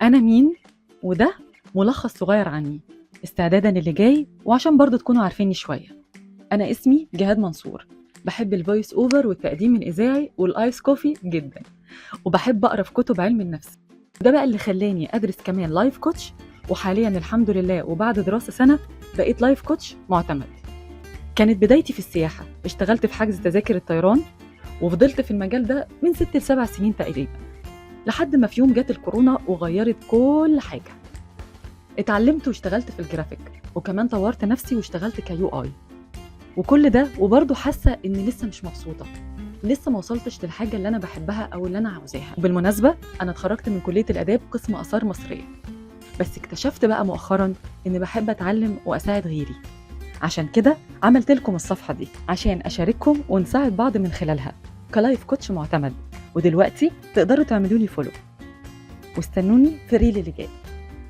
أنا مين؟ وده ملخص صغير عني استعدادا للي جاي، وعشان برضه تكونوا عارفيني شوية. أنا اسمي جهاد منصور، بحب الفويس أوفر والتقديم الإذاعي والآيس كوفي جدا، وبحب أقرأ في كتب علم النفس. وده بقى اللي خلاني أدرس كمان لايف كوتش، وحاليا الحمد لله وبعد دراسة سنة بقيت لايف كوتش معتمد. كانت بدايتي في السياحة، اشتغلت في حجز تذاكر الطيران، وفضلت في المجال ده من 6 ل7 سنين تقريبا، لحد ما في يوم جت الكورونا وغيرت كل حاجة. اتعلمت واشتغلت في الجرافيك، وكمان طورت نفسي واشتغلت كيو آي، وكل ده وبرضه حاسة إني لسه مش مبسوطة، لسه ما وصلتش للحاجة اللي أنا بحبها أو اللي أنا عاوزاها. وبالمناسبة أنا اتخرجت من كلية الآداب قسم آثار مصرية، بس اكتشفت بقى مؤخرا إني بحب أتعلم وأساعد غيري. عشان كده عملت لكم الصفحة دي عشان أشارككم ونساعد بعض من خلالها كلايف كوتش معتمد. ودلوقتي تقدروا تعملوا لي فولو، واستنوني في الريل اللي جاي.